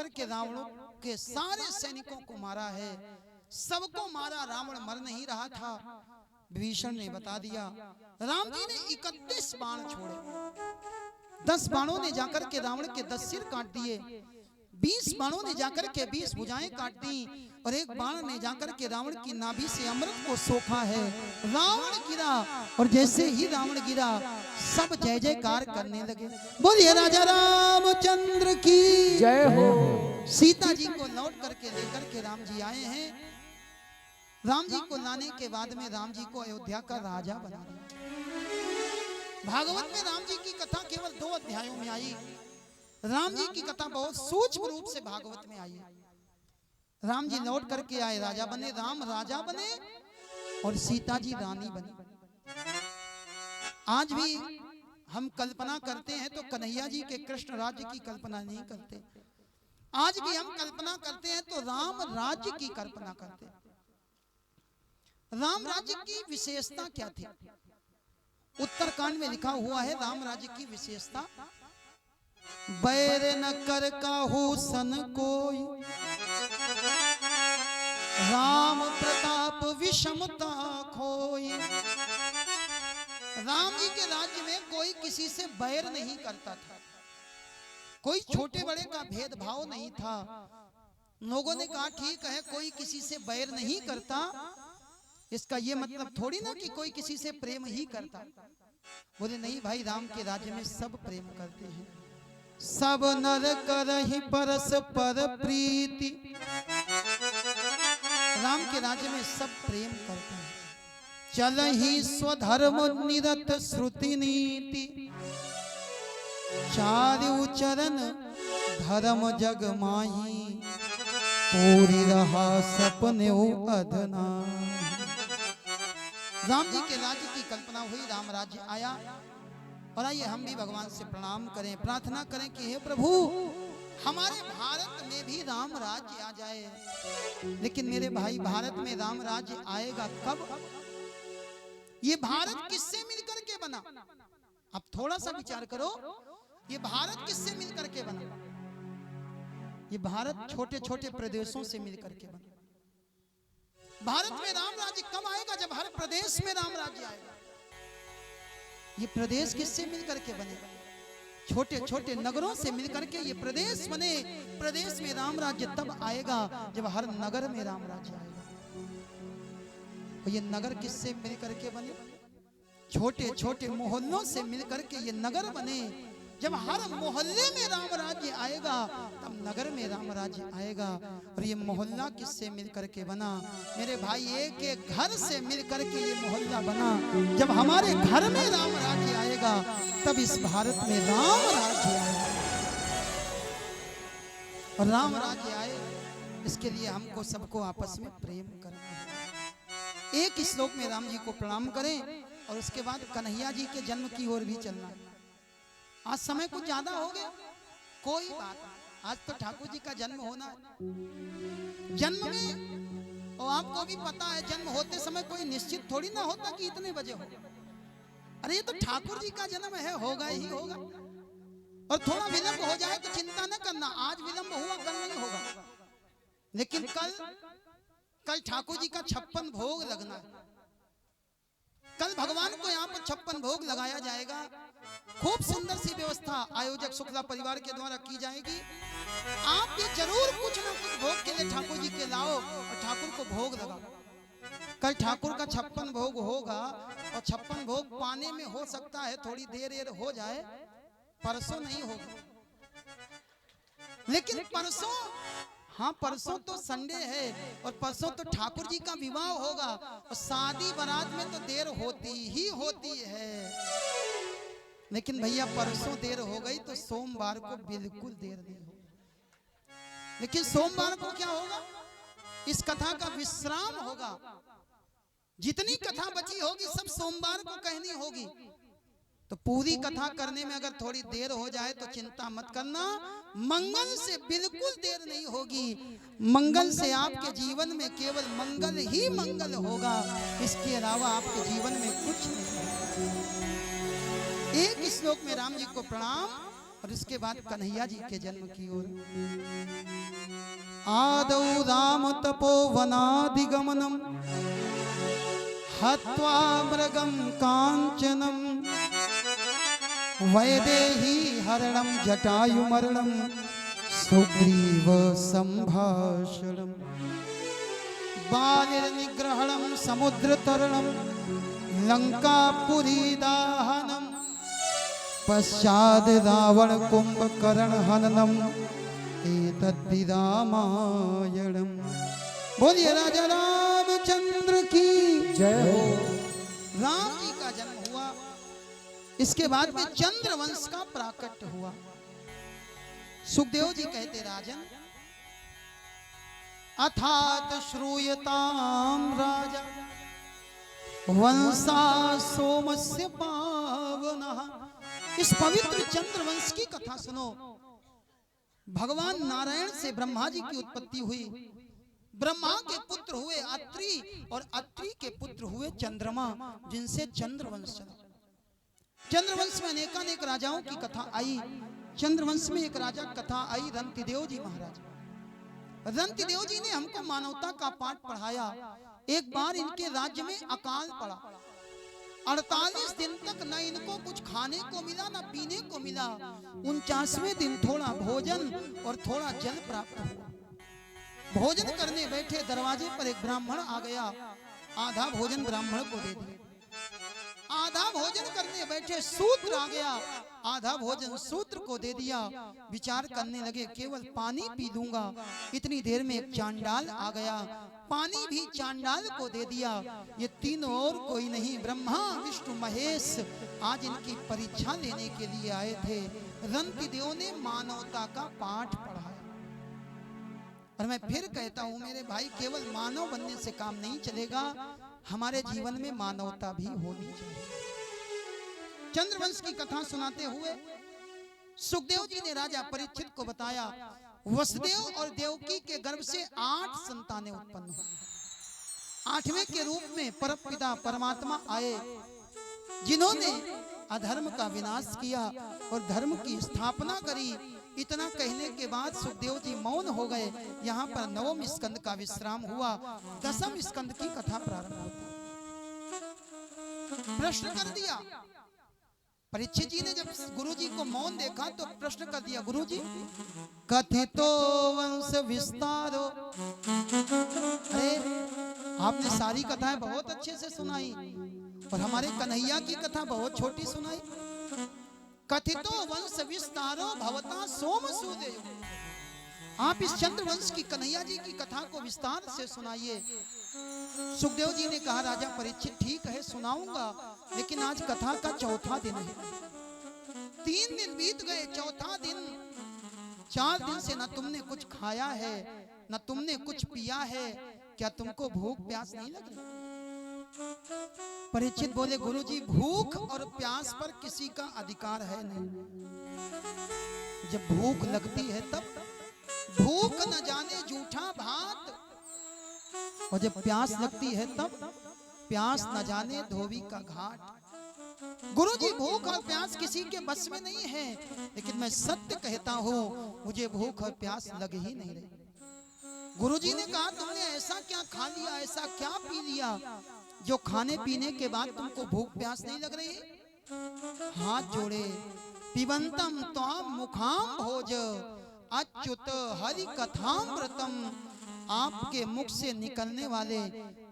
करके रावणों के सारे सैनिकों को मारा है। सबको मारा, रावण मर नहीं रहा था। विभीषण ने बता दिया। राम जी ने 31 बाण छोड़े। 10 बाणों ने जाकर के रावण के 10 सिर काट दिए, 20 बाणों ने जाकर के 20 भुजाएं काट दी, और एक बाण ने जाकर के रावण की नाभि से अमृत को सोखा है। रावण गिरा, और जैसे ही रावण गिरा सब जय जयकार करने लगे। बोलिए राजा रामचंद्र की जय हो। सीता जी को लौट करके लेकर के राम जी आए हैं। राम जी को लाने के बाद में राम जी को अयोध्या का राजा बना दिया। भागवत में राम जी की कथा केवल 2 अध्यायों में आई। राम जी की कथा बहुत सूक्ष्म रूप से भागवत में आई है। राम जी लौट करके आए, राजा बने, राम राजा बने और सीता जी रानी बनी। आज भी हम कल्पना करते हैं तो कन्हैया जी के कृष्ण राज्य की कल्पना नहीं करते। आज भी हम कल्पना करते हैं तो राम राज्य की कल्पना करते हैं। राम राज्य की विशेषता क्या थी? उत्तरकांड में लिखा हुआ है राम राज्य की विशेषता, बैर न कर काहू सन कोई, राम प्रताप विषमता खोई। राम जी के राज्य में कोई किसी से बैर नहीं करता था, कोई छोटे बड़े का भेदभाव नहीं था। लोगों ने कहा ठीक है कोई किसी से बैर नहीं करता, इसका ये मतलब थोड़ी ना कि कोई किसी से प्रेम ही करता। बोले नहीं भाई, राम के राज्य में सब प्रेम करते हैं। सब नर करहि परस्पर प्रीति, राम के राज्य में सब प्रेम करते हैं। चलहि स्वधर्म निरत श्रुति नीति, चारु चरण धर्म जग माही, पूरी रहा सपने अधना। राम जी के राज्य की कल्पना हुई, राम राज्य आया। और आइए हम भी भगवान से प्रणाम करें, प्रार्थना करें कि हे प्रभु हमारे भारत में भी राम राज्य आ जाए। लेकिन मेरे भाई, भारत में राम राज्य आएगा कब? ये भारत किससे मिलकर के बना? अब थोड़ा सा विचार करो, ये भारत किससे मिलकर के बना? ये भारत छोटे छोटे प्रदेशों से मिलकर के बना। भारत में राम राज्य कब आएगा? जब हर प्रदेश में राम राज्य आएगा। ये प्रदेश किससे मिलकर के बने? छोटे छोटे नगरों से मिलकर के ये प्रदेश बने। प्रदेश में राम राज्य तब आएगा जब हर नगर में राम राज्य आएगा। और ये नगर किससे मिलकर के बने? छोटे छोटे मोहल्लों से मिलकर के ये नगर बने। जब हर मोहल्ले में राम राज्य आएगा तब नगर में राम राज्य आएगा। और ये मोहल्ला किससे मिलकर के बना? मेरे भाई, एक एक घर से मिलकर के ये मोहल्ला बना। जब हमारे घर में राम राज्य आएगा तब इस भारत में राम राज्य आएगा। और राम राज्य आए इसके लिए हमको सबको आपस में प्रेम करना है। एक श्लोक में राम जी को प्रणाम करें और उसके बाद कन्हैया जी के जन्म की ओर भी चलना है। आज समय कुछ ज्यादा हो गया, कोई बात नहीं, आज तो ठाकुर जी का जन्म होना है। जन्म में, और आपको भी पता है, जन्म होते समय कोई निश्चित थोड़ी ना होता कि इतने बजे हो। अरे ये तो ठाकुर जी का जन्म है, होगा ही होगा। और थोड़ा विलंब हो जाए तो चिंता न करना, आज विलंब हुआ कल नहीं होगा। लेकिन कल ठाकुर जी का 56 भोग लगना है। कल भगवान को यहाँ पर 56 भोग लगाया जाएगा। खूब सुंदर सी व्यवस्था आयोजक शुक्ला परिवार के द्वारा की जाएगी। आप ये जरूर कुछ ना कुछ भोग के लिए ठाकुर जी के लाओ और ठाकुर को भोग लगाओ। कल ठाकुर का 56 भोग होगा और 56 भोग पाने में हो सकता है थोड़ी देर हो जाए, परसों नहीं होगा। लेकिन परसों, हाँ परसों तो संडे है और परसों तो ठाकुर जी का विवाह होगा। और शादी बारात में तो देर होती ही होती है। लेकिन भैया परसों देर हो गई तो सोमवार को बिल्कुल देर नहीं होगी। लेकिन सोमवार को क्या होगा? इस कथा का विश्राम होगा। जितनी कथा बची होगी सब सोमवार को कहनी होगी। तो पूरी कथा करने में अगर थोड़ी देर हो जाए तो चिंता मत करना, मंगल से बिल्कुल देर नहीं होगी। मंगल से आपके जीवन में केवल मंगल ही मंगल होगा, इसके अलावा आपके जीवन में कुछ नहीं। एक श्लोक में राम जी को प्रणाम और इसके बाद कन्हैया जी के जन्म की ओर। आदौ राम तपोवनादिगमनम हत्वा मृगं कांचनम वैदेही हरणं जटायुमरणं सुग्रीव संभाषणं बालिर्निग्रहणं समुद्रतरणं लंकापुरी दाहनं पश्चाद रावण कुंभकर्ण हननम एतद्धि रामायणम। बोलिए राजा रामचंद्र की जय हो। राम जी का जन्म हुआ, इसके बाद में चंद्र वंश का प्राकट्य हुआ। सुखदेव जी कहते राजन अथात श्रूयताम राजा वंशा सोमस्य पावनः। इस पवित्र चंद्र वंश की कथा सुनो। भगवान नारायण से ब्रह्मा जी की उत्पत्ति हुई। ब्रह्मा के पुत्र हुए अत्रि और अत्रि के पुत्र हुए चंद्रमा, जिनसे चंद्रवंश चला। चंद्रवंश में अनेकानेक राजाओं की कथा आई। चंद्रवंश में एक राजा कथा आई रंतिदेव जी महाराज। रंतिदेव जी ने हमको मानवता का पाठ पढ़ाया। एक बार इनके राज्य में अकाल पड़ा। 48 दिन तक न इनको कुछ खाने को मिला न पीने को मिला। 49वें दिन थोड़ा भोजन और थोड़ा जल प्राप्त हुआ। भोजन करने बैठे, दरवाजे पर एक ब्राह्मण आ गया। आधा भोजन ब्राह्मण को दे दिया। आधा भोजन करने बैठे सूत्र आ गया, आधा भोजन सूत्र को दे दिया। विचार करने लगे केवल पानी पी लूंगा। इतनी देर में एक चांडाल आ गया, पानी भी चांडाल को दे दिया। ये तीनों और कोई नहीं, ब्रह्मा विष्णु महेश आज इनकी परीक्षा लेने के लिए आए थे। रंतिदेव ने मानवता का पाठ पढ़ाया। और मैं फिर कहता हूं मेरे भाई, केवल मानव बनने से काम नहीं चलेगा, हमारे जीवन में मानवता भी होनी चाहिए। चंद्रवंश की कथा सुनाते हुए सुखदेव जी ने राजा परीक्षित को बताया वसुदेव और देवकी के गर्भ से 8 संतानें उत्पन्न हुई। 8वें के रूप में परमपिता परमात्मा आए, जिन्होंने अधर्म का विनाश किया और धर्म की स्थापना करी। इतना कहने के बाद सुखदेव जी मौन हो गए। यहाँ पर 9वें स्कंद का विश्राम हुआ। 10वें स्कंद की कथा प्रारंभ होती। प्रश्न कर दिया परीक्षित जी ने। जब गुरु जी को मौन देखा तो प्रश्न कर दिया, गुरु जी कथितो वंश विस्तारो। अरे आपने सारी कथाएं बहुत अच्छे से सुनाई और हमारे कन्हैया की कथा बहुत छोटी सुनाई। कथितो वंश विस्तारो भवता सोम सूदे। आप इस चंद्रवंश की कन्हैया जी की कथा को विस्तार से सुनाइए। सुखदेव जी ने कहा राजा परीक्षित ठीक है सुनाऊंगा, लेकिन आज कथा का चौथा दिन है। 3 दिन बीत गए, चौथा दिन। 4 दिन से न तुमने कुछ खाया है न तुमने कुछ पिया है, क्या तुमको भूख प्यास नहीं लग रही? परीक्षित बोले गुरु जी भूख और प्यास पर किसी का अधिकार है नहीं। जब भूख लगती है तब भूख न जाने जूठा भात, और जब प्यास लगती है तब प्यास न जाने धोबी का घाट। गुरु जी भूख और प्यास किसी के बस में नहीं है, लेकिन मैं सत्य कहता हूँ मुझे भूख और प्यास लग ही नहीं रही। गुरु जी ने कहा तुमने ऐसा क्या खा लिया, ऐसा क्या पी लिया जो खाने पीने के बाद तुमको भूख प्यास नहीं लग रही? हाथ जोड़े पिबंतम त्वाम मुखाम भोज अच्युत हरि कथामृतम। आपके मुख से निकलने वाले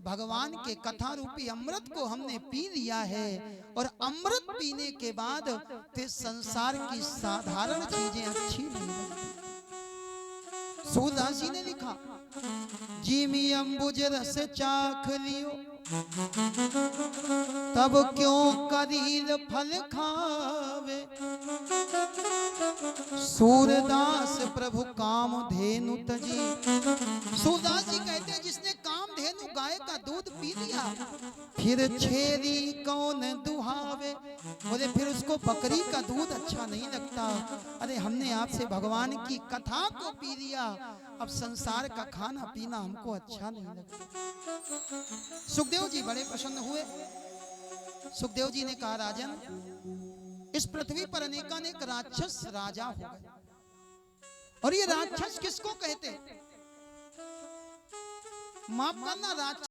भगवान के कथा रूपी अमृत को हमने पी लिया है, और अमृत पीने के बाद फिर संसार की साधारण चीजें अच्छी नहीं लगती। सूरदास जी ने लिखा जिमी अम्बुज रस चाख लियो तब क्यों करील फल खावे। सूरदास प्रभु काम धेनु तजी। सूरदास जी कहते हैं जिसने काम धेनु गाय का दूध पी लिया फिर छेरी कौन दुहावे। बोले फिर उसको बकरी का दूध अच्छा नहीं लगता। अरे हमने आपसे भगवान की कथा को पी लिया, अब संसार का खाना पीना हमको अच्छा नहीं लगता। सुखदेव जी बड़े प्रसन्न हुए। सुखदेव जी ने कहा राजन इस पृथ्वी पर अनेकानेक राक्षस राजा हो गए, और ये राक्षस किसको कहते? माफ करना राज